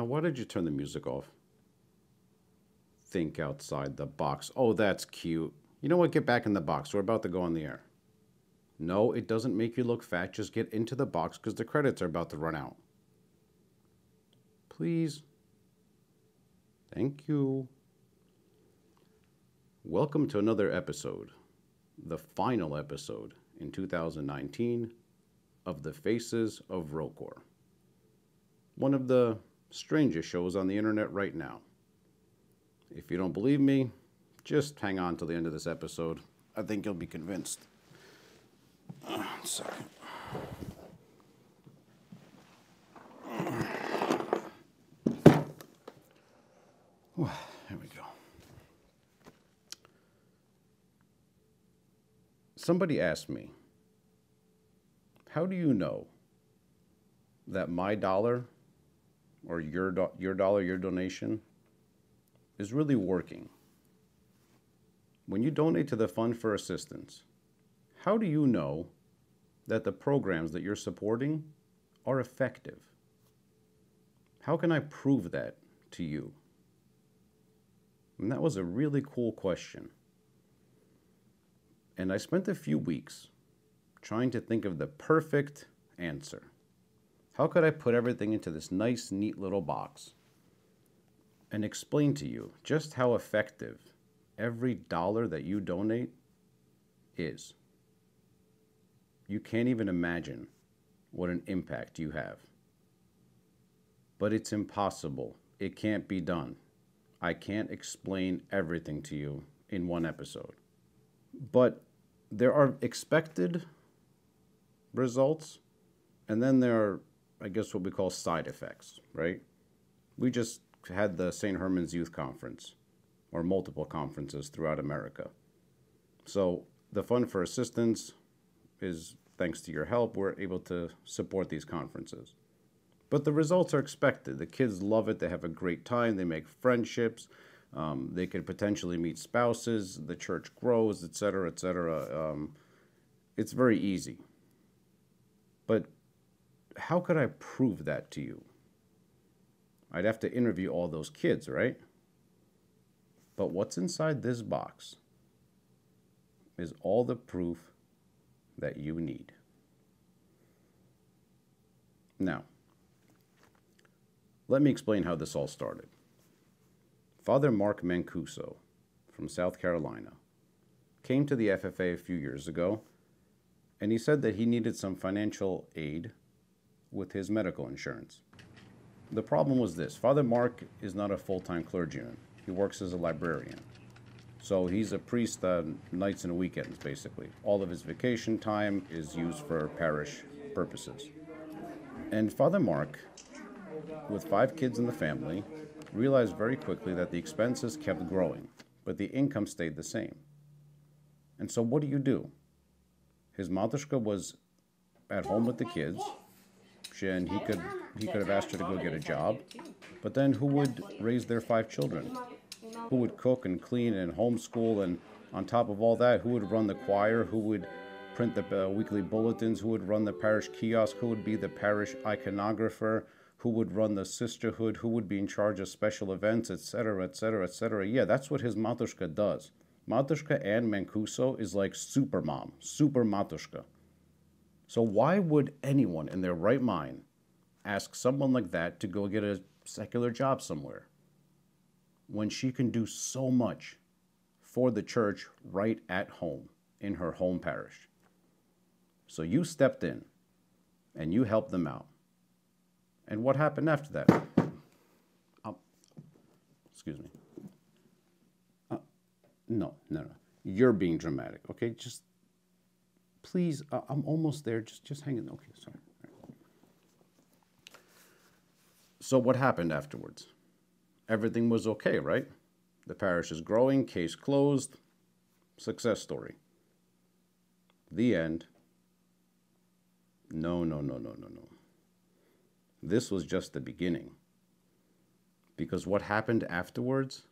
why did you turn the music off? Think outside the box. Oh, that's cute. You know what? Get back in the box. We're about to go on the air. No, it doesn't make you look fat. Just get into the box because the credits are about to run out. Please. Thank you. Welcome to another episode, the final episode in 2019 of the Faces of ROCOR. One of the strangest shows on the internet right now. If you don't believe me, just hang on till the end of this episode. I think you'll be convinced. 1 second. Here we go. Somebody asked me, how do you know that my dollar or your dollar, your donation, is really working? When you donate to the Fund for Assistance, how do you know that the programs that you're supporting are effective? How can I prove that to you? And that was a really cool question. And I spent a few weeks trying to think of the perfect answer. How could I put everything into this nice, neat little box and explain to you just how effective every dollar that you donate is? You can't even imagine what an impact you have. But it's impossible. It can't be done. I can't explain everything to you in one episode. But there are expected results, and then there are, I guess, what we call side effects, right? We just had the St. Herman's Youth Conference, or multiple conferences throughout America. So the Fund for Assistance is, thanks to your help, we're able to support these conferences. But the results are expected. The kids love it. They have a great time. They make friendships. They could potentially meet spouses. The church grows, etc., etc. It's very easy. But how could I prove that to you? I'd have to interview all those kids, right? But what's inside this box is all the proof that you need. Now, let me explain how this all started. Father Mark Mancuso from South Carolina came to the FFA a few years ago, and he said that he needed some financial aid with his medical insurance. The problem was this: Father Mark is not a full-time clergyman. He works as a librarian. So he's a priest nights and weekends, basically. All of his vacation time is used for parish purposes. And Father Mark, with 5 kids in the family, realized very quickly that the expenses kept growing, but the income stayed the same. And so what do? His Matushka was at home with the kids, and he could have asked her to go get a job, but then who would raise their 5 children? Who would cook and clean and homeschool, and on top of all that, who would run the choir? Who would print the weekly bulletins? Who would run the parish kiosk? Who would be the parish iconographer? Who would run the sisterhood? Who would be in charge of special events, etc., etc., etc.? Yeah, that's what his Matushka does. Matushka Ann Mancuso is like super mom, super Matushka. So why would anyone in their right mind ask someone like that to go get a secular job somewhere when she can do so much for the church right at home, in her home parish? So you stepped in and you helped them out. And what happened after that? Excuse me. No. You're being dramatic, okay? Just, please, I'm almost there. Just hang in. Okay, sorry. Right. So what happened afterwards? Everything was okay, right? The parish is growing, case closed, success story. The end. No. This was just the beginning. Because what happened afterwards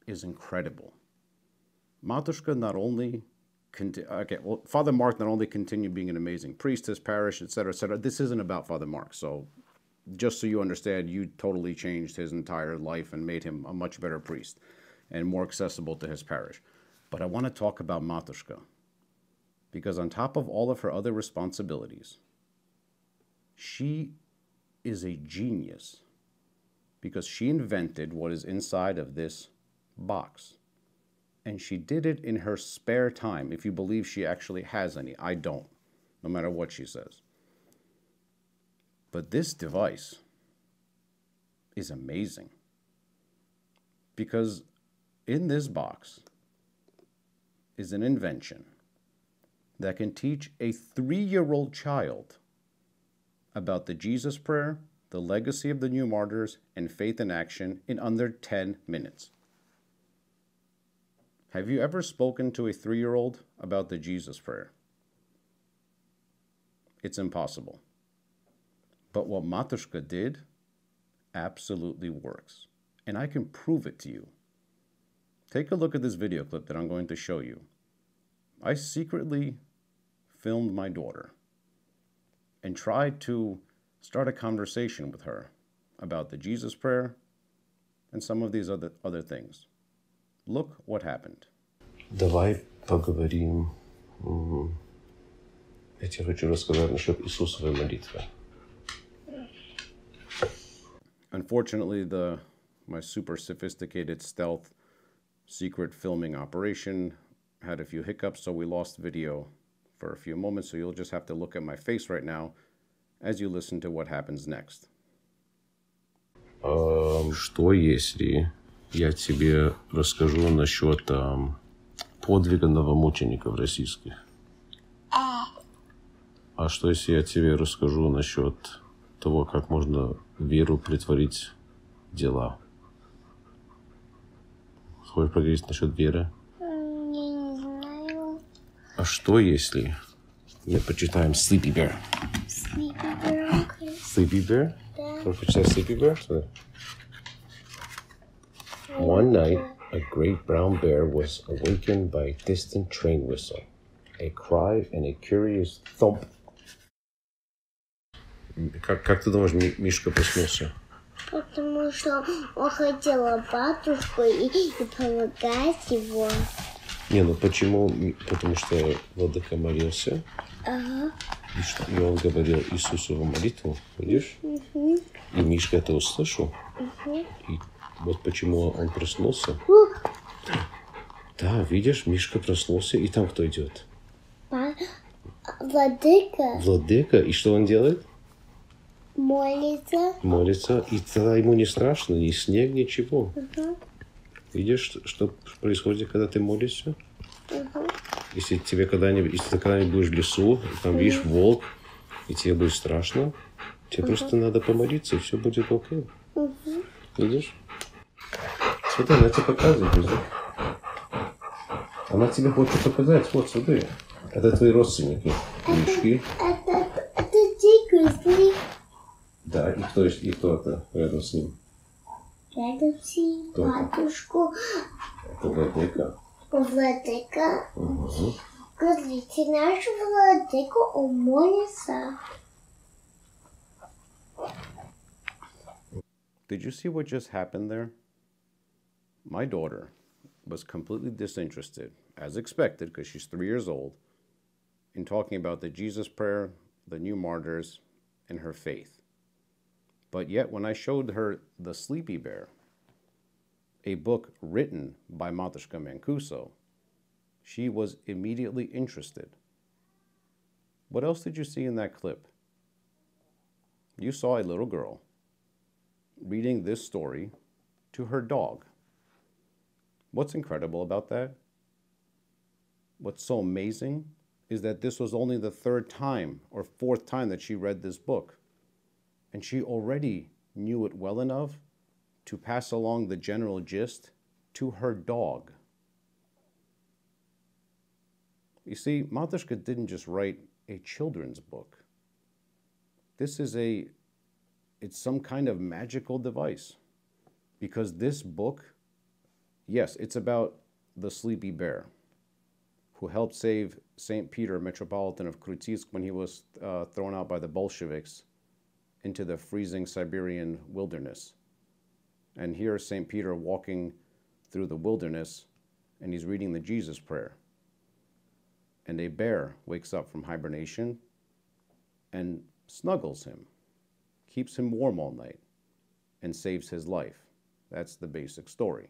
is incredible. Matushka not only, Father Mark not only continued being an amazing priest, his parish, etc., etc. This isn't about Father Mark, so just so you understand, you totally changed his entire life and made him a much better priest and more accessible to his parish. But I want to talk about Matushka, because on top of all of her other responsibilities, she is a genius, because she invented what is inside of this box. And she did it in her spare time, if you believe she actually has any. I don't, no matter what she says. But this device is amazing, because in this box is an invention that can teach a 3-year-old child about the Jesus Prayer, the legacy of the new martyrs, and faith in action in under 10 minutes. Have you ever spoken to a 3-year-old about the Jesus Prayer? It's impossible. But what Matushka did absolutely works. And I can prove it to you. Take a look at this video clip that I'm going to show you. I secretly filmed my daughter and tried to start a conversation with her about the Jesus Prayer and some of these other things. Look what happened. Давай поговорим. Я тебе хочу рассказать насчет Иисусовой молитвы. Unfortunately, my super sophisticated stealth secret filming operation had a few hiccups, so we lost video for a few moments, so you'll just have to look at my face right now as you listen to what happens next. Что если я тебе расскажу насчет подвига новомучеников российских? А что если я тебе расскажу насчет того, как можно веру притворить в дела? Хочешь поговорить насчет веры? Не знаю. А что если мы почитаем Sleepy Bear? Sleepy Bear, okay. Sleepy Bear? Да. Хочешь почитать Sleepy Bear? One night, a great brown bear was awakened by a distant train whistle, a cry and a curious thump. Как ты думаешь, Мишка проснулся? Потому что он хотел батюшку и помогать его. Не, ну почему? Потому что Владыка молился. Ага. И он говорил Иисусову молитву, видишь? Угу. И Мишка это услышал. Угу. И вот почему он проснулся. Да, видишь, Мишка проснулся, и там кто идет? Владыка. Владыка, и что он делает? Молится. Молится, и тогда ему не страшно, ни снег, ничего. Угу. Видишь, что происходит, когда ты молишься? Угу. Если ты когда-нибудь будешь в лесу, и там видишь волк, и тебе будет страшно, тебе просто надо помолиться, и все будет окей. Угу. Видишь? Смотри, она тебе показывает. Она тебе хочет показать. Вот, смотри. Это твои родственники. Мишки. Это тигр. Да, и кто это рядом с ним? Рядом с ним батюшку. Это Владыка. Владыка. Угу. Смотрите, наш Владыка, он молится. Did you see what just happened there? My daughter was completely disinterested, as expected, because she's 3 years old, in talking about the Jesus Prayer, the new martyrs, and her faith. But yet, when I showed her The Sleepy Bear, a book written by Matushka Mancuso, she was immediately interested. What else did you see in that clip? You saw a little girl reading this story to her dog. What's incredible about that? What's so amazing is that this was only the 3rd time or 4th time that she read this book. And she already knew it well enough to pass along the general gist to her dog. You see, Matushka didn't just write a children's book. This is it's some kind of magical device. Because this book, yes, it's about the Sleepy Bear, who helped save St. Peter, Metropolitan of Krutitsk, when he was thrown out by the Bolsheviks into the freezing Siberian wilderness. And here St. Peter walking through the wilderness, and he's reading the Jesus prayer. And a bear wakes up from hibernation and snuggles him, keeps him warm all night, and saves his life. That's the basic story.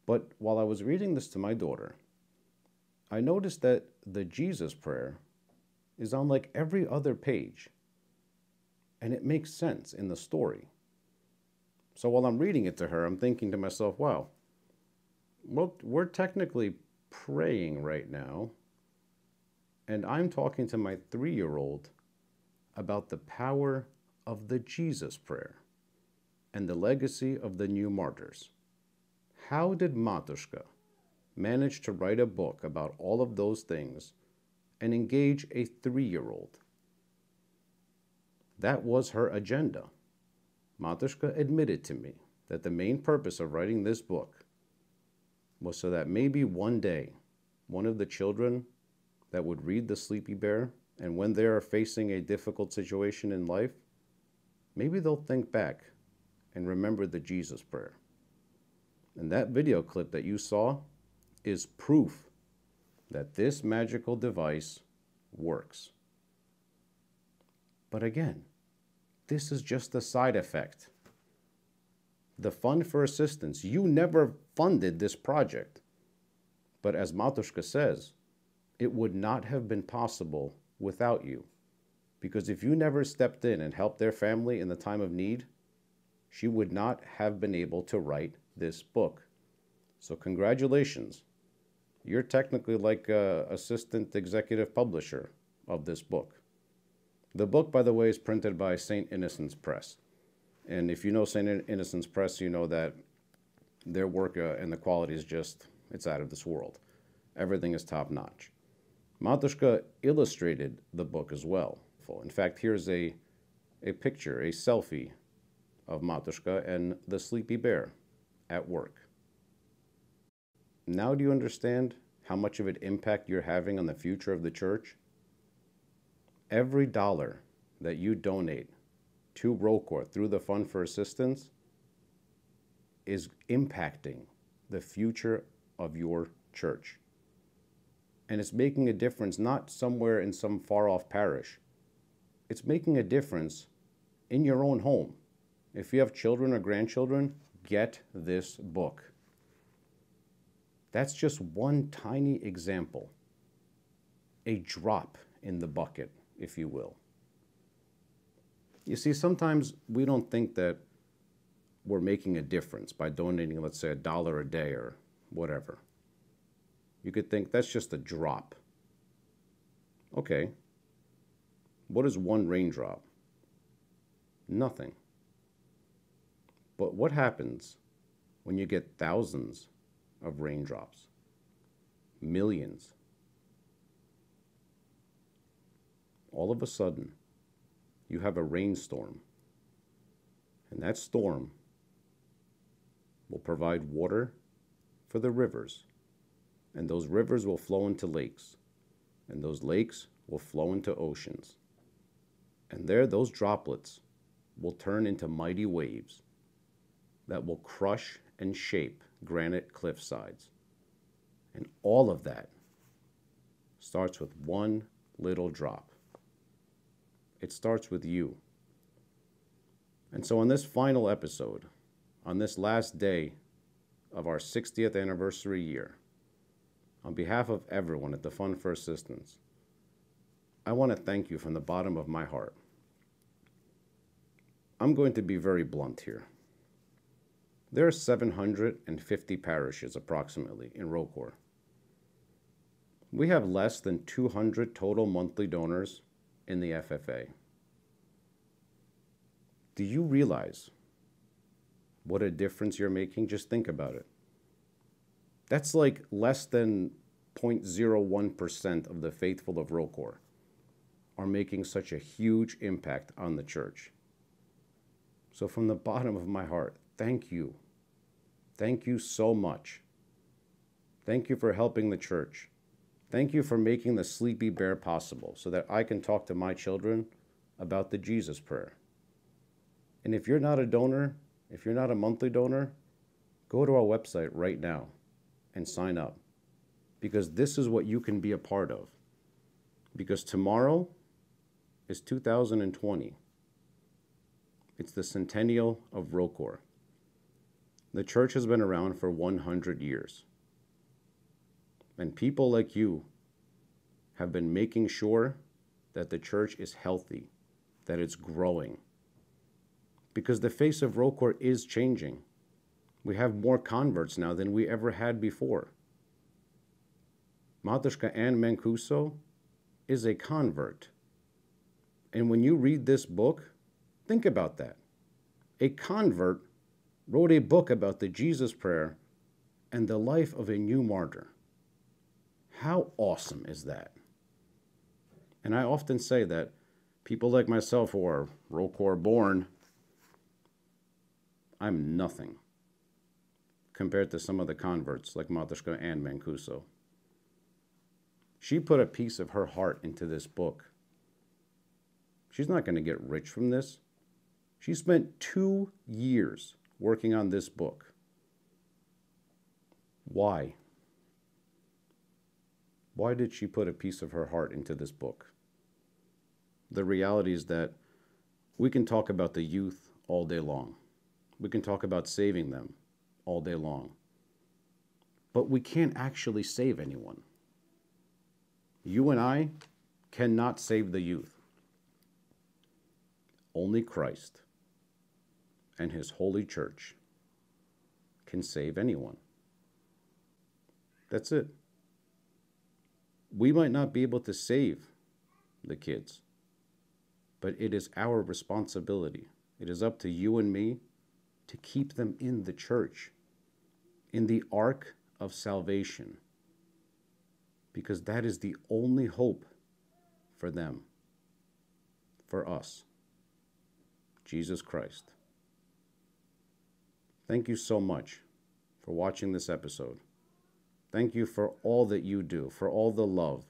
But while I was reading this to my daughter, I noticed that the Jesus prayer is on like every other page, and it makes sense in the story. So while I'm reading it to her, I'm thinking to myself, wow, well, we're technically praying right now, and I'm talking to my 3-year-old about the power of the Jesus prayer and the legacy of the new martyrs. How did Matushka manage to write a book about all of those things and engage a 3-year-old? That was her agenda. Matushka admitted to me that the main purpose of writing this book was so that maybe one day one of the children that would read The Sleepy Bear, and when they are facing a difficult situation in life, maybe they'll think back and remember the Jesus prayer. And that video clip that you saw is proof that this magical device works. But again, this is just a side effect. The Fund for Assistance, you never funded this project. But as Matushka says, it would not have been possible without you. Because if you never stepped in and helped their family in the time of need, she would not have been able to write this book. So congratulations. You're technically like an assistant executive publisher of this book. The book, by the way, is printed by St. Innocent's Press. And if you know St. Innocent's Press, you know that their work and the quality is just, it's out of this world. Everything is top notch. Matushka illustrated the book as well. In fact, here's a picture, a selfie of Matushka and the Sleepy Bear at work. Now do you understand how much of an impact you're having on the future of the church? Every dollar that you donate to ROCOR through the Fund for Assistance is impacting the future of your church. And it's making a difference not somewhere in some far-off parish. It's making a difference in your own home. If you have children or grandchildren, get this book. That's just one tiny example, a drop in the bucket, if you will. You see, sometimes we don't think that we're making a difference by donating, let's say, $1 a day or whatever. You could think that's just a drop. Okay. What is one raindrop? Nothing. But what happens when you get thousands of raindrops? Millions. All of a sudden, you have a rainstorm. And that storm will provide water for the rivers. And those rivers will flow into lakes. And those lakes will flow into oceans. And there, those droplets will turn into mighty waves that will crush and shape granite cliff sides. And all of that starts with one little drop. It starts with you. And so on this final episode, on this last day of our 60th anniversary year, on behalf of everyone at the Fund for Assistance, I want to thank you from the bottom of my heart. I'm going to be very blunt here. There are 750 parishes approximately in ROCOR. We have less than 200 total monthly donors in the FFA. Do you realize what a difference you're making? Just think about it. That's like less than 0.01% of the faithful of ROCOR are making such a huge impact on the church. So from the bottom of my heart, thank you. Thank you so much. Thank you for helping the church. Thank you for making the Sleepy Bear possible so that I can talk to my children about the Jesus prayer. And if you're not a donor, if you're not a monthly donor, go to our website right now and sign up, because this is what you can be a part of. Because tomorrow is 2020. It's the centennial of ROCOR. The church has been around for 100 years. And people like you have been making sure that the church is healthy, that it's growing. Because the face of ROCOR is changing. We have more converts now than we ever had before. Matushka Ann Mancuso is a convert. And when you read this book, think about that. A convert wrote a book about the Jesus prayer and the life of a new martyr. How awesome is that? And I often say that people like myself who are ROCOR born, I'm nothing compared to some of the converts like Matushka Ann Mancuso. She put a piece of her heart into this book. She's not going to get rich from this. She spent 2 years working on this book. Why? Why did she put a piece of her heart into this book? The reality is that we can talk about the youth all day long. We can talk about saving them all day long. But we can't actually save anyone. You and I cannot save the youth. Only Christ and His holy church can save anyone. That's it. We might not be able to save the kids, but it is our responsibility. It is up to you and me to keep them in the church, in the ark of salvation, because that is the only hope for them, for us, Jesus Christ. Thank you so much for watching this episode. Thank you for all that you do, for all the love.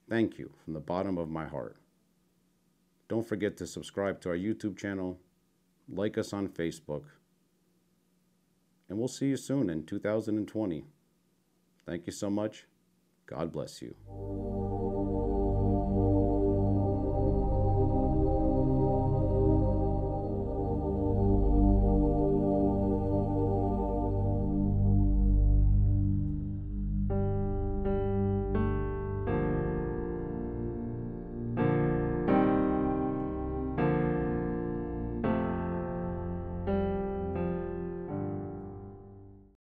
Thank you from the bottom of my heart. Don't forget to subscribe to our YouTube channel, like us on Facebook, and we'll see you soon in 2020. Thank you so much. God bless you.